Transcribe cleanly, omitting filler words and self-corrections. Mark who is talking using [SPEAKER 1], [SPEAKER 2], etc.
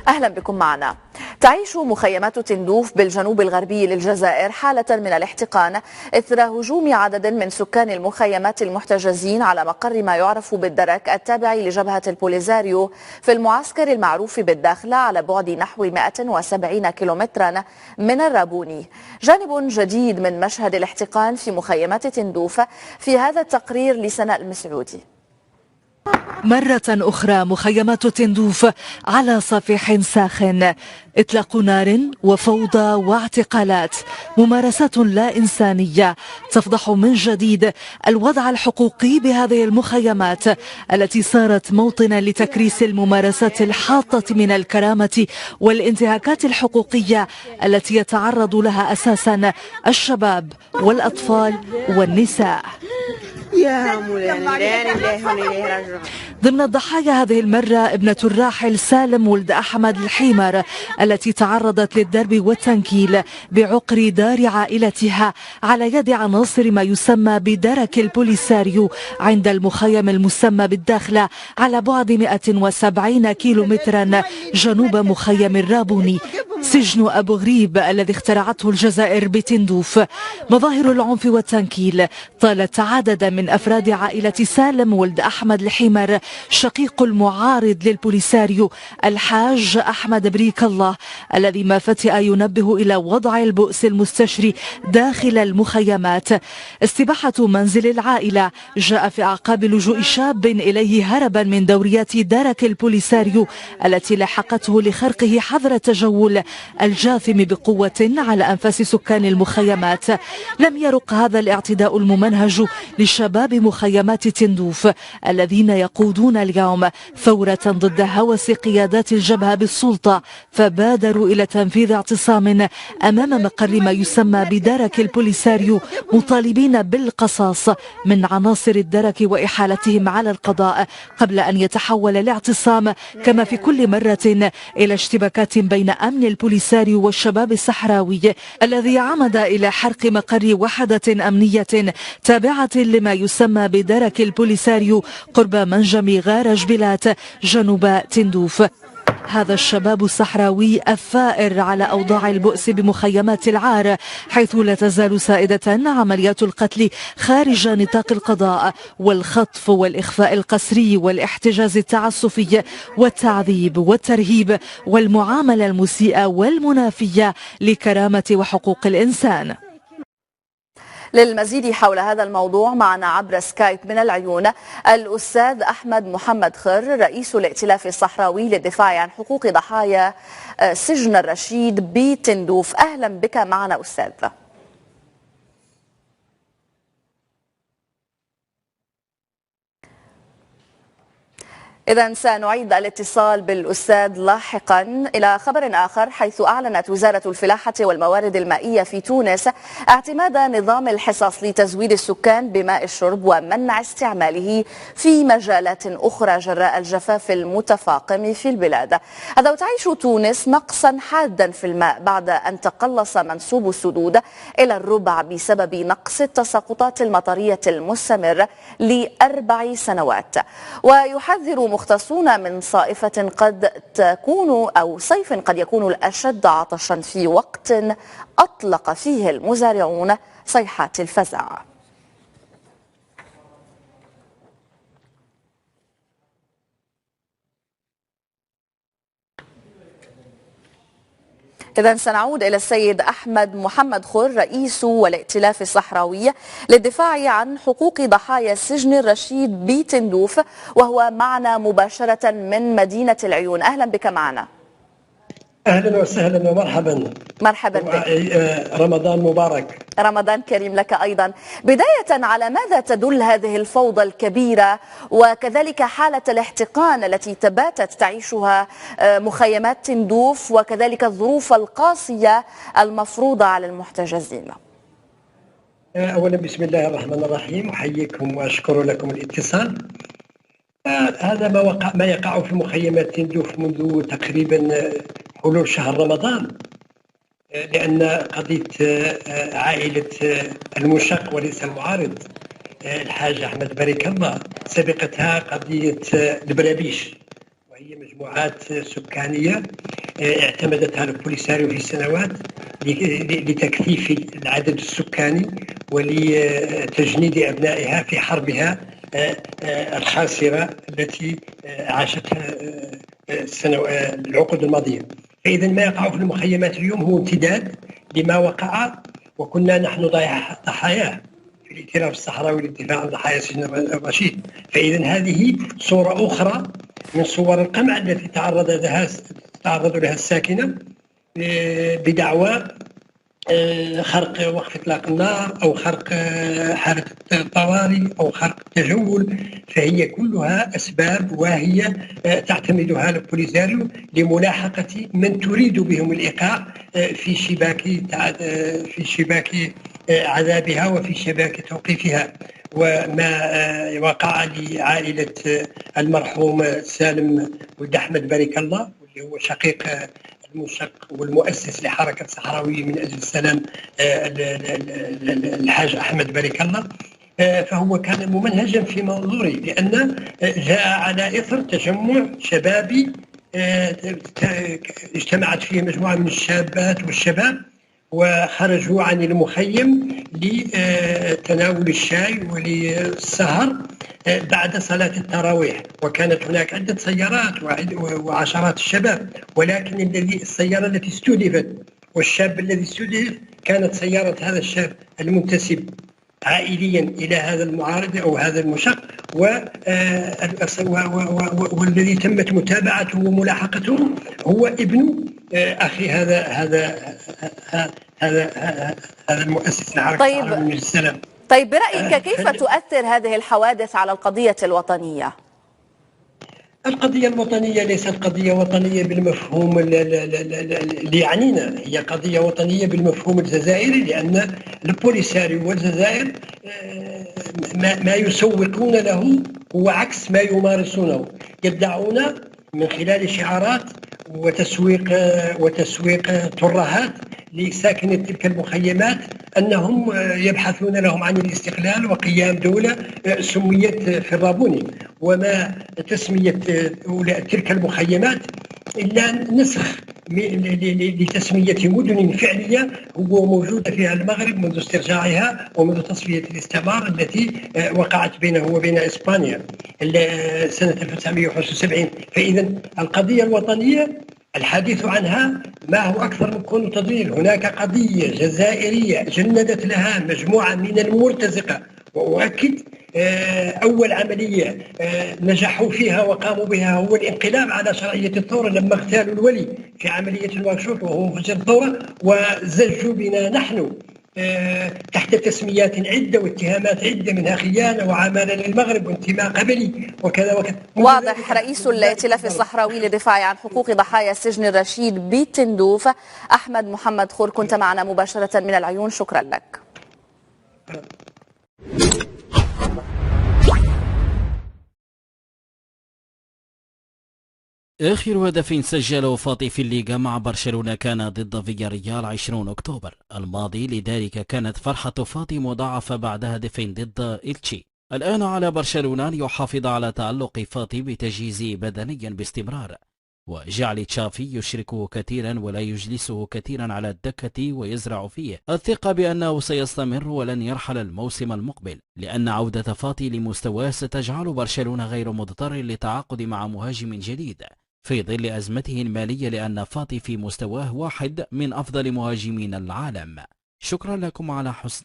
[SPEAKER 1] أهلا بكم معنا. تعيش مخيمات تندوف بالجنوب الغربي للجزائر حالة من الاحتقان إثر هجوم عدد من سكان المخيمات المحتجزين على مقر ما يعرف بالدرك التابع لجبهة البوليزاريو في المعسكر المعروف بالداخلة على بعد نحو 170 كيلومترا من الرابوني. جانب جديد من مشهد الاحتقان في مخيمات تندوف في هذا التقرير لسناء المسعودي.
[SPEAKER 2] مرة أخرى مخيمات تندوف على صفيح ساخن، إطلاق نار وفوضى واعتقالات، ممارسات لا إنسانية تفضح من جديد الوضع الحقوقي بهذه المخيمات التي صارت موطنا لتكريس الممارسات الحاطة من الكرامة والانتهاكات الحقوقية التي يتعرض لها أساسا الشباب والأطفال والنساء. ضمن الضحايا هذه المرة ابنة الراحل سالم ولد أحمد الحيمر التي تعرضت للضرب والتنكيل بعقر دار عائلتها على يد عناصر ما يسمى بدرك البوليساريو عند المخيم المسمى بالداخلة على بعد 170 كيلومترا جنوب مخيم الرابوني، سجن أبو غريب الذي اخترعته الجزائر بتندوف. مظاهر العنف والتنكيل طالت عددا من أفراد عائلة سالم ولد أحمد الحيمر شقيق المعارض للبوليساريو الحاج أحمد بريك الله الذي ما فتئ ينبه إلى وضع البؤس المستشري داخل المخيمات. استباحة منزل العائلة جاء في أعقاب لجوء شاب إليه هربا من دوريات درك البوليساريو التي لحقته لخرقه حظر التجول الجاثم بقوة على أنفاس سكان المخيمات. لم يرق هذا الاعتداء الممنهج لشباب مخيمات تندوف الذين يقودون اليوم ثورة ضد هوس قيادات الجبهة بالسلطة، فبادروا إلى تنفيذ اعتصام أمام مقر ما يسمى بدرك البوليساريو مطالبين بالقصاص من عناصر الدرك وإحالتهم على القضاء، قبل أن يتحول الاعتصام كما في كل مرة إلى اشتباكات بين أمن البوليساريو والشباب الصحراوي الذي عمد إلى حرق مقر وحدة أمنية تابعة لما يسمى بدرك البوليساريو قرب منجم غار جبيلات جنوب تندوف. هذا الشباب الصحراوي الثائر على أوضاع البؤس بمخيمات العار، حيث لا تزال سائدة عمليات القتل خارج نطاق القضاء والخطف والإخفاء القسري والاحتجاز التعسفي والتعذيب والترهيب والمعاملة المسيئة والمنافية لكرامة وحقوق الإنسان.
[SPEAKER 1] للمزيد حول هذا الموضوع معنا عبر سكايب من العيون الأستاذ أحمد محمد خر رئيس الائتلاف الصحراوي للدفاع عن حقوق ضحايا سجن الرشيد بتندوف. أهلا بك معنا أستاذ. إذا سنعيد الاتصال بالأستاذ لاحقا. إلى خبر آخر، حيث أعلنت وزارة الفلاحة والموارد المائية في تونس اعتماد نظام الحصص لتزويد السكان بماء الشرب ومنع استعماله في مجالات أخرى جراء الجفاف المتفاقم في البلاد. هذا وتعيش تونس نقصا حادا في الماء بعد أن تقلص منسوب السدود إلى الربع بسبب نقص التساقطات المطرية المستمر ل4 سنوات. ويحذر مختصون من صائفة قد تكون أو صيف قد يكون الأشد عطشا في وقت أطلق فيه المزارعون صيحات الفزع. إذا سنعود إلى السيد أحمد محمد خر رئيس الائتلاف الصحراوي للدفاع عن حقوق ضحايا سجن الرشيد بتندوف، وهو معنا مباشرة من مدينة العيون. أهلا بك معنا.
[SPEAKER 3] أهلا وسهلا ومرحبا.
[SPEAKER 1] مرحبا بك.
[SPEAKER 3] رمضان مبارك.
[SPEAKER 1] رمضان كريم لك أيضا. بداية، على ماذا تدل هذه الفوضى الكبيرة وكذلك حالة الاحتقان التي تباتت تعيشها مخيمات تندوف وكذلك الظروف القاسية المفروضة على المحتجزين؟
[SPEAKER 3] أولا بسم الله الرحمن الرحيم، أحييكم وأشكر لكم الاتصال. هذا ما يقع في مخيمات تندوف منذ تقريبا حلول شهر رمضان، لأن قضية عائلة المنشق وليس المعارض الحاج أحمد بريك الله سبقتها قضية البرابيش، وهي مجموعات سكانية اعتمدتها البوليساريو في سنوات لتكثيف العدد السكاني ولتجنيد أبنائها في حربها الخاسرة التي عاشتها العقود الماضية. فإذا ما يقع في المخيمات اليوم هو امتداد لما وقع وكنا نحن ضحاياه في الائتلاف الصحراوي للدفاع عن ضحايا سجن الرشيد. فإذا هذه صورة أخرى من صور القمع التي تعرض لها الساكنة بدعوى خرق وقف إطلاق النار أو خرق حالة الطوارئ أو خرق التجول، فهي كلها أسباب واهية تعتمدها البوليساريو لملاحقة من تريد بهم الإيقاع في شباك عذابها وفي شباك توقيفها. وما وقع لعائلة المرحوم سالم ولد أحمد بارك الله، واللي هو شقيق المنشق والمؤسس لحركة صحراوية من أجل السلام الحاج أحمد بارك الله، فهو كان ممنهجا في منظوري، لأن جاء على إثر تجمع شبابي اجتمعت فيه مجموعة من الشابات والشباب وخرجوا عن المخيم لتناول الشاي وللسهر بعد صلاة التراويح. وكانت هناك عدة سيارات وعشرات الشباب، ولكن السيارة التي استهدفت والشاب الذي استهدف كانت سيارة هذا الشاب المنتسب عائليا إلى هذا المعارض أو هذا المشق، والذي تمت متابعته وملاحقته هو ابن أخي هذا المؤسس لحركة الصحراوية من السلام.
[SPEAKER 1] طيب برأيك كيف تؤثر هذه الحوادث على القضية الوطنية؟
[SPEAKER 3] القضية الوطنية ليست قضية وطنية بالمفهوم اللي يعنينا، هي قضية وطنية بالمفهوم الجزائري، لأن البوليساريو والجزائر ما يسوقون له هو عكس ما يمارسونه. يدعون من خلال شعارات وتسويق ترهات لساكنة تلك المخيمات أنهم يبحثون لهم عن الاستقلال وقيام دولة سميت في الرابوني، وما تسمية تلك المخيمات إلا نسخ لتسمية مدن فعلية هو موجودة فيها المغرب منذ استرجاعها ومنذ تصفية الاستعمار التي وقعت بينه وبين إسبانيا سنة 1975. فإذا القضية الوطنية الحديث عنها ما هو أكثر من كون تضليل. هناك قضية جزائرية جندت لها مجموعة من المرتزقة، وأؤكد أول عملية نجحوا فيها وقاموا بها هو الانقلاب على شرعية الثورة لما اغتالوا الولي في عملية الواكشوط وهو مفجر الثورة، وزجوا بنا نحن تحت تسميات عدة واتهامات عدة، منها خيانة وعمالة للمغرب وانتماء قبلي وكذا وكذا.
[SPEAKER 1] واضح. رئيس الائتلاف الصحراوي للدفاع عن حقوق ضحايا السجن الرشيد بتندوف أحمد محمد خور، كنت معنا مباشرة من العيون، شكرا لك.
[SPEAKER 4] آخر هدف سجله فاطي في الليغا مع برشلونة كان ضد فياريال 20 أكتوبر الماضي، لذلك كانت فرحة فاطي مضاعفة بعد هدف ضد إلتشي. الآن على برشلونة أن يحافظ على تألق فاطي بتجهيزه بدنيا باستمرار، وجعل تشافي يشركه كثيرا ولا يجلسه كثيرا على الدكة ويزرع فيه الثقة بأنه سيستمر ولن يرحل الموسم المقبل، لأن عودة فاطي لمستواه ستجعل برشلونة غير مضطر للتعاقد مع مهاجم جديد في ظل أزمته المالية، لأن فاطي في مستواه واحد من أفضل مهاجمين العالم. شكرا لكم على حسن